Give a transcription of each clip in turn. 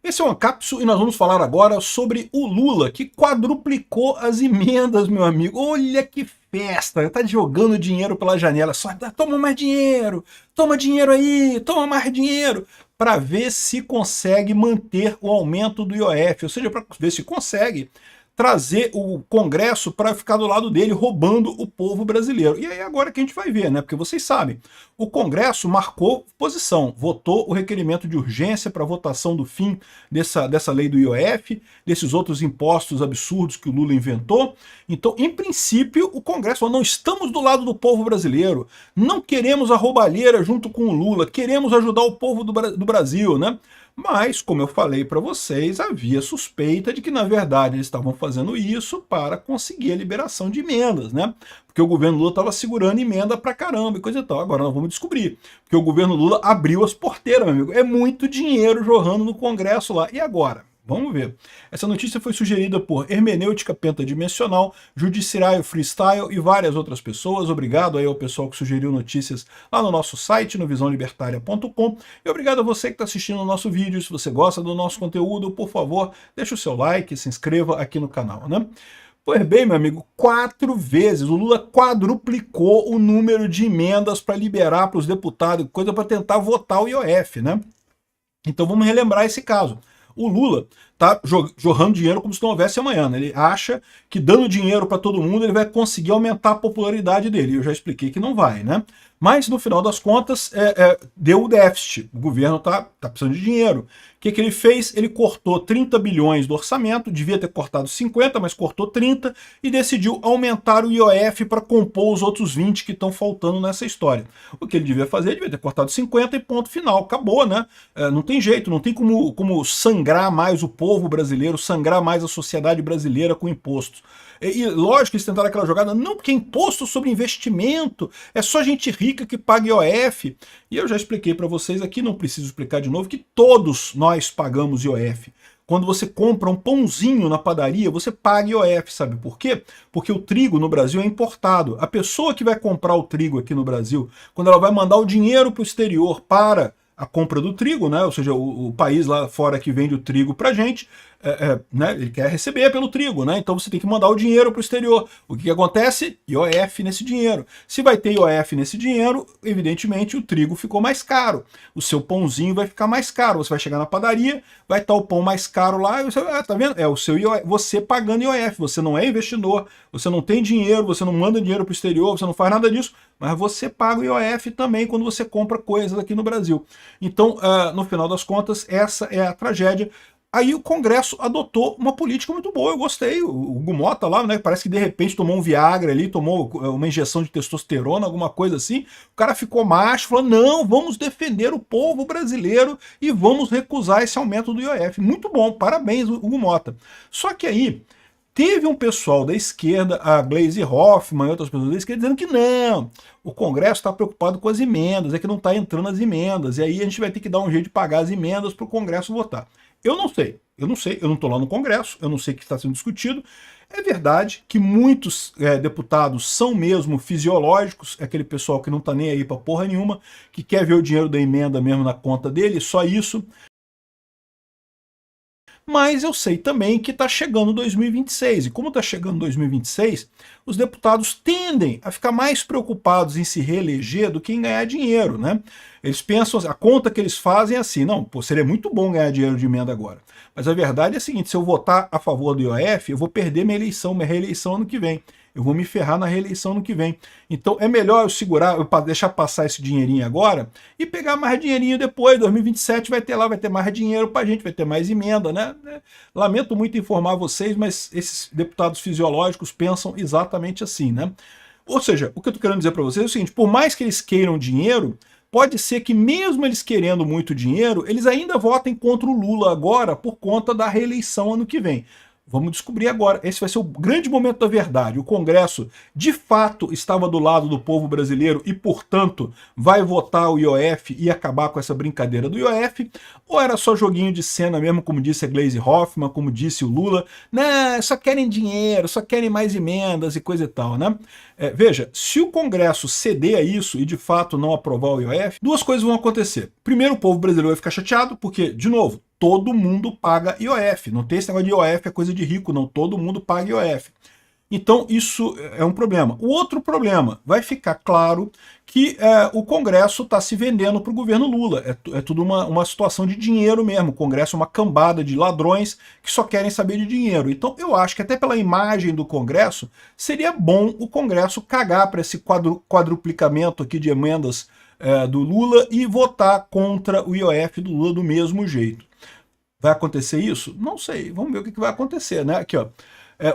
Esse é o Ancapsu e nós vamos falar agora sobre o Lula, que quadruplicou as emendas, meu amigo. Olha que festa, tá jogando dinheiro pela janela, só toma mais dinheiro, toma dinheiro aí, toma mais dinheiro, para ver se consegue manter o aumento do IOF, ou seja, para ver se consegue trazer o Congresso para ficar do lado dele, roubando o povo brasileiro. E aí agora que a gente vai ver, né? Porque vocês sabem, o Congresso marcou posição, votou o requerimento de urgência para votação do fim dessa lei do IOF, desses outros impostos absurdos que o Lula inventou. Então, em princípio, o Congresso falou, não estamos do lado do povo brasileiro, não queremos a roubalheira junto com o Lula, queremos ajudar o povo do Brasil, né? Mas, como eu falei para vocês, havia suspeita de que, na verdade, eles estavam fazendo isso para conseguir a liberação de emendas, né? Porque o governo Lula estava segurando emenda pra caramba e coisa e tal. Agora nós vamos descobrir. Porque o governo Lula abriu as porteiras, meu amigo. É muito dinheiro jorrando no Congresso lá. E agora? Vamos ver. Essa notícia foi sugerida por Hermenêutica Pentadimensional, Judiciário Freestyle e várias outras pessoas. Obrigado aí ao pessoal que sugeriu notícias lá no nosso site, no visãolibertaria.com. E obrigado a você que está assistindo o nosso vídeo. Se você gosta do nosso conteúdo, por favor, deixa o seu like, se inscreva aqui no canal, né? Pois bem, meu amigo, 4 vezes o Lula quadruplicou o número de emendas para liberar para os deputados, coisa para tentar votar o IOF, né? Então vamos relembrar esse caso. O Lula tá jorrando dinheiro como se não houvesse amanhã, né? Ele acha que dando dinheiro para todo mundo ele vai conseguir aumentar a popularidade dele. Eu já expliquei que não vai, né? Mas no final das contas deu o déficit. O governo tá precisando de dinheiro. O que ele fez? Ele cortou 30 bilhões do orçamento, devia ter cortado 50, mas cortou 30 e decidiu aumentar o IOF para compor os outros 20 que estão faltando nessa história. O que ele devia fazer? Devia ter cortado 50 e ponto final. Acabou, né? Não tem jeito, não tem como sangrar mais o povo brasileiro, sangrar mais a sociedade brasileira com impostos. E lógico que eles tentaram aquela jogada, não, porque é imposto sobre investimento, é só gente rica que paga IOF. E eu já expliquei para vocês aqui, não preciso explicar de novo, que todos nós pagamos IOF. Quando você compra um pãozinho na padaria, você paga IOF, sabe por quê? Porque o trigo no Brasil é importado. A pessoa que vai comprar o trigo aqui no Brasil, quando ela vai mandar o dinheiro para o exterior para a compra do trigo, né? Ou seja, o país lá fora que vende o trigo para a gente, né? Ele quer receber pelo trigo, né? Então você tem que mandar o dinheiro para o exterior. O que acontece? IOF nesse dinheiro. Se vai ter IOF nesse dinheiro, evidentemente o trigo ficou mais caro. O seu pãozinho vai ficar mais caro. Você vai chegar na padaria, vai estar o pão mais caro lá, e você, tá vendo? É o seu IOF, você pagando IOF. Você não é investidor, você não tem dinheiro, você não manda dinheiro para o exterior, você não faz nada disso, mas você paga o IOF também quando você compra coisas aqui no Brasil. Então, no final das contas, essa é a tragédia. Aí o Congresso adotou uma política muito boa, eu gostei. O Hugo Mota lá, né, parece que de repente tomou um Viagra ali, tomou uma injeção de testosterona, alguma coisa assim. O cara ficou macho, falou, não, vamos defender o povo brasileiro e vamos recusar esse aumento do IOF. Muito bom, parabéns, Hugo Mota. Só que aí, teve um pessoal da esquerda, a Gleisi Hoffmann e outras pessoas da esquerda, dizendo que não, o Congresso está preocupado com as emendas, é que não está entrando as emendas, e aí a gente vai ter que dar um jeito de pagar as emendas para o Congresso votar. Eu não sei, eu não estou lá no Congresso, eu não sei o que está sendo discutido. É verdade que muitos deputados são mesmo fisiológicos, é aquele pessoal que não está nem aí para porra nenhuma, que quer ver o dinheiro da emenda mesmo na conta dele, só isso. Mas eu sei também que está chegando 2026, e como está chegando 2026, os deputados tendem a ficar mais preocupados em se reeleger do que em ganhar dinheiro, né? Eles pensam, a conta que eles fazem é assim, não, pô, seria muito bom ganhar dinheiro de emenda agora. Mas a verdade é a seguinte, se eu votar a favor do IOF, eu vou perder minha reeleição ano que vem. Eu vou me ferrar na reeleição ano que vem. Então é melhor eu segurar, eu deixar passar esse dinheirinho agora e pegar mais dinheirinho depois. 2027 vai ter lá, vai ter mais dinheiro pra gente, vai ter mais emenda, né? Lamento muito informar vocês, mas esses deputados fisiológicos pensam exatamente assim, né? Ou seja, o que eu tô querendo dizer para vocês é o seguinte, por mais que eles queiram dinheiro, pode ser que mesmo eles querendo muito dinheiro, eles ainda votem contra o Lula agora por conta da reeleição ano que vem. Vamos descobrir agora. Esse vai ser o grande momento da verdade. O Congresso, de fato, estava do lado do povo brasileiro e, portanto, vai votar o IOF e acabar com essa brincadeira do IOF? Ou era só joguinho de cena mesmo, como disse a Gleisi Hoffmann, como disse o Lula? Não, só querem dinheiro, só querem mais emendas e coisa e tal, né? Veja, se o Congresso ceder a isso e, de fato, não aprovar o IOF, duas coisas vão acontecer. Primeiro, o povo brasileiro vai ficar chateado, porque, de novo, todo mundo paga IOF. Não tem esse negócio de IOF é coisa de rico, não. Todo mundo paga IOF. Então isso é um problema. O outro problema, vai ficar claro que o Congresso está se vendendo para o governo Lula. É tudo uma situação de dinheiro mesmo. O Congresso é uma cambada de ladrões que só querem saber de dinheiro. Então eu acho que até pela imagem do Congresso, seria bom o Congresso cagar para esse quadruplicamento aqui de emendas do Lula e votar contra o IOF do Lula do mesmo jeito. Vai acontecer isso? Não sei. Vamos ver o que vai acontecer, né? Aqui, ó.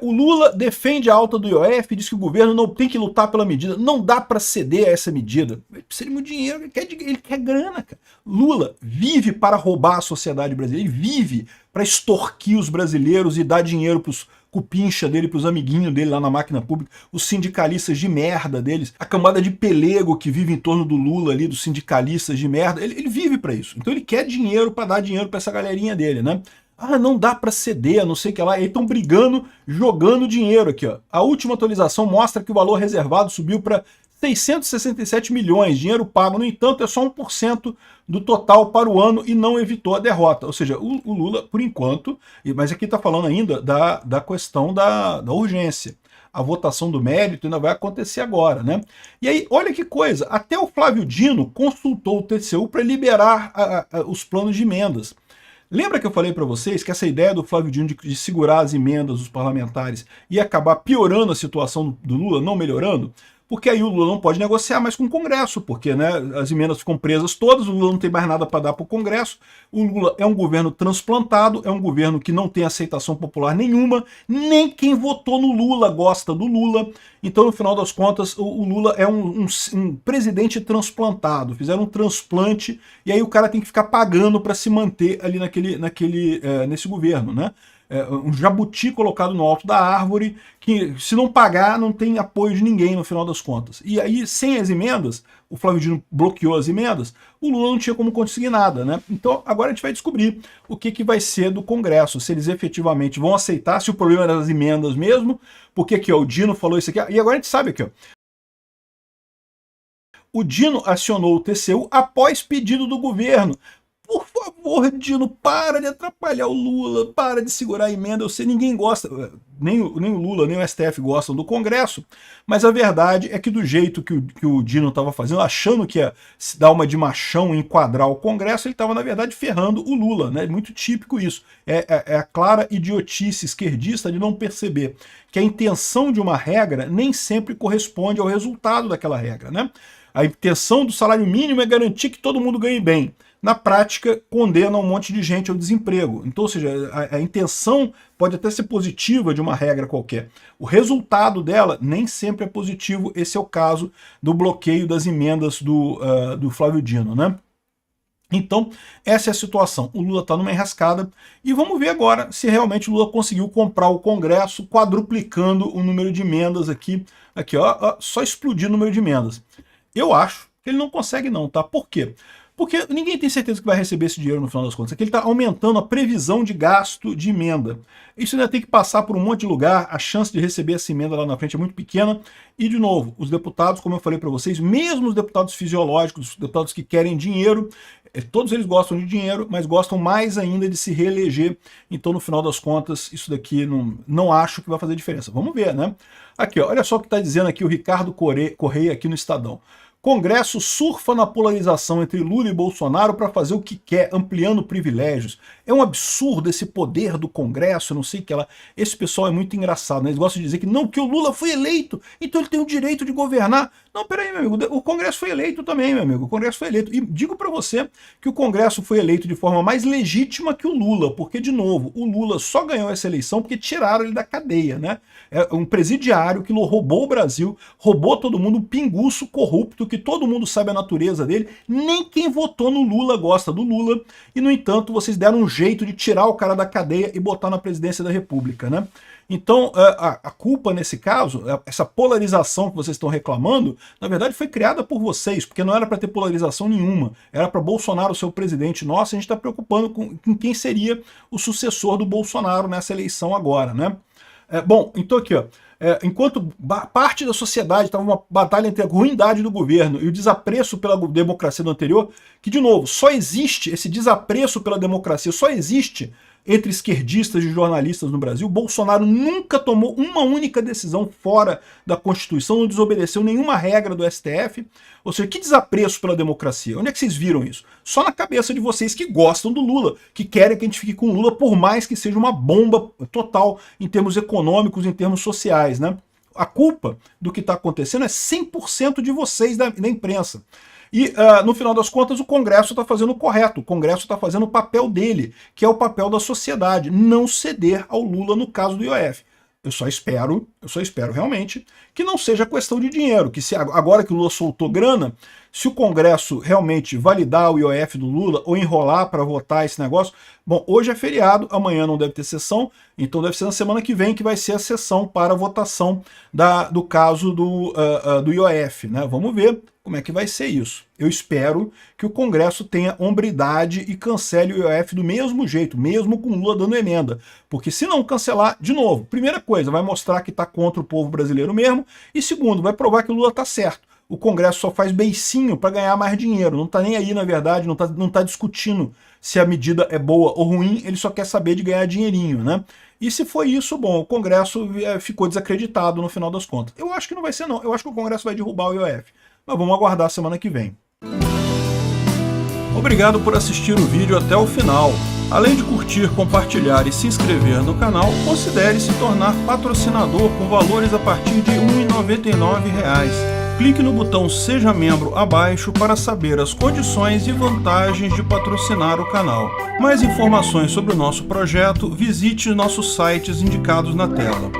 O Lula defende a alta do IOF e diz que o governo não tem que lutar pela medida. Não dá para ceder a essa medida. Ele precisa de muito dinheiro, ele quer grana, cara. Lula vive para roubar a sociedade brasileira. Ele vive para extorquir os brasileiros e dar dinheiro para os cupincha dele, para os amiguinhos dele lá na máquina pública, os sindicalistas de merda deles, a camada de pelego que vive em torno do Lula ali, dos sindicalistas de merda. Ele vive para isso. Então ele quer dinheiro para dar dinheiro para essa galerinha dele, né? Ah, não dá para ceder, não sei o que lá. E aí estão brigando, jogando dinheiro aqui, ó. A última atualização mostra que o valor reservado subiu para 667 milhões. Dinheiro pago, no entanto, é só 1% do total para o ano e não evitou a derrota. Ou seja, o Lula, por enquanto, mas aqui está falando ainda da questão da urgência. A votação do mérito ainda vai acontecer agora, né? E aí, olha que coisa, até o Flávio Dino consultou o TCU para liberar os planos de emendas. Lembra que eu falei para vocês que essa ideia do Flávio Dino de segurar as emendas dos parlamentares ia acabar piorando a situação do Lula, não melhorando? Porque aí o Lula não pode negociar mais com o Congresso, porque né, as emendas ficam presas todas, o Lula não tem mais nada para dar para o Congresso, o Lula é um governo transplantado, é um governo que não tem aceitação popular nenhuma, nem quem votou no Lula gosta do Lula, então no final das contas o Lula é um presidente transplantado, fizeram um transplante e aí o cara tem que ficar pagando para se manter ali nesse governo, né? Um jabuti colocado no alto da árvore, que se não pagar não tem apoio de ninguém no final das contas. E aí, sem as emendas, o Flávio Dino bloqueou as emendas, o Lula não tinha como conseguir nada, né? Então agora a gente vai descobrir o que vai ser do Congresso, se eles efetivamente vão aceitar, se o problema era das emendas mesmo, porque aqui, ó, o Dino falou isso aqui, e agora a gente sabe aqui, ó. O Dino acionou o TCU após pedido do governo. Por favor, Dino, para de atrapalhar o Lula, para de segurar a emenda. Eu sei, ninguém gosta, nem o Lula, nem o STF gostam do Congresso, mas a verdade é que do jeito que o Dino estava fazendo, achando que ia se dar uma de machão e enquadrar o Congresso, ele estava, na verdade, ferrando o Lula, né? É muito típico isso. É a clara idiotice esquerdista de não perceber que a intenção de uma regra nem sempre corresponde ao resultado daquela regra, né? A intenção do salário mínimo é garantir que todo mundo ganhe bem. Na prática, condena um monte de gente ao desemprego. Então, ou seja, a intenção pode até ser positiva de uma regra qualquer. O resultado dela nem sempre é positivo. Esse é o caso do bloqueio das emendas do Flávio Dino, né? Então, essa é a situação. O Lula está numa enrascada e vamos ver agora se realmente o Lula conseguiu comprar o Congresso, quadruplicando o número de emendas aqui. Aqui, ó, só explodir o número de emendas. Eu acho que ele não consegue não, tá? Por quê? Porque ninguém tem certeza que vai receber esse dinheiro no final das contas. Aqui ele está aumentando a previsão de gasto de emenda. Isso ainda tem que passar por um monte de lugar, a chance de receber essa emenda lá na frente é muito pequena. E, de novo, os deputados, como eu falei para vocês, mesmo os deputados fisiológicos, os deputados que querem dinheiro, todos eles gostam de dinheiro, mas gostam mais ainda de se reeleger. Então, no final das contas, isso daqui não acho que vai fazer diferença. Vamos ver, né? Aqui, ó, olha só o que está dizendo aqui o Ricardo Correia aqui no Estadão. Congresso surfa na polarização entre Lula e Bolsonaro para fazer o que quer, ampliando privilégios. É um absurdo esse poder do Congresso, não sei o que lá. Esse pessoal é muito engraçado, né? Eles gostam de dizer que não, que o Lula foi eleito, então ele tem o direito de governar. Não, peraí, meu amigo, o Congresso foi eleito também, meu amigo. O Congresso foi eleito. E digo para você que o Congresso foi eleito de forma mais legítima que o Lula, porque, de novo, o Lula só ganhou essa eleição porque tiraram ele da cadeia, né? É um presidiário que roubou o Brasil, roubou todo mundo, um pinguço corrupto, que todo mundo sabe a natureza dele, nem quem votou no Lula gosta do Lula, e no entanto vocês deram um jeito de tirar o cara da cadeia e botar na presidência da República, né? Então a culpa nesse caso, essa polarização que vocês estão reclamando, na verdade foi criada por vocês, porque não era para ter polarização nenhuma, era para Bolsonaro ser o presidente nosso, a gente está preocupando com quem seria o sucessor do Bolsonaro nessa eleição agora, né? Bom, então aqui, ó. enquanto parte da sociedade estava uma batalha entre a ruindade do governo e o desapreço pela democracia do anterior, que, de novo, só existe, esse desapreço pela democracia só existe entre esquerdistas e jornalistas no Brasil. Bolsonaro nunca tomou uma única decisão fora da Constituição, não desobedeceu nenhuma regra do STF. Ou seja, que desapreço pela democracia? Onde é que vocês viram isso? Só na cabeça de vocês que gostam do Lula, que querem que a gente fique com o Lula, por mais que seja uma bomba total em termos econômicos, em termos sociais, né? A culpa do que está acontecendo é 100% de vocês da imprensa. E, no final das contas, o Congresso está fazendo o correto, o Congresso está fazendo o papel dele, que é o papel da sociedade, não ceder ao Lula no caso do IOF. Eu só espero realmente que não seja questão de dinheiro, que se agora que o Lula soltou grana, se o Congresso realmente validar o IOF do Lula ou enrolar para votar esse negócio, bom, hoje é feriado, amanhã não deve ter sessão, então deve ser na semana que vem que vai ser a sessão para a votação do caso do IOF, né? Vamos ver como é que vai ser isso. Eu espero que o Congresso tenha hombridade e cancele o IOF do mesmo jeito, mesmo com o Lula dando emenda. Porque se não cancelar, de novo, primeira coisa, vai mostrar que está contra o povo brasileiro mesmo, e segundo, vai provar que o Lula está certo. O Congresso só faz beicinho para ganhar mais dinheiro, não está nem aí, na verdade, não tá discutindo se a medida é boa ou ruim, ele só quer saber de ganhar dinheirinho, né? E se foi isso, bom, o Congresso ficou desacreditado no final das contas. Eu acho que não vai ser não, eu acho que o Congresso vai derrubar o IOF. Mas vamos aguardar a semana que vem. Obrigado por assistir o vídeo até o final. Além de curtir, compartilhar e se inscrever no canal, considere se tornar patrocinador com valores a partir de R$ 1,99. Clique no botão Seja Membro abaixo para saber as condições e vantagens de patrocinar o canal. Mais informações sobre o nosso projeto, visite nossos sites indicados na tela.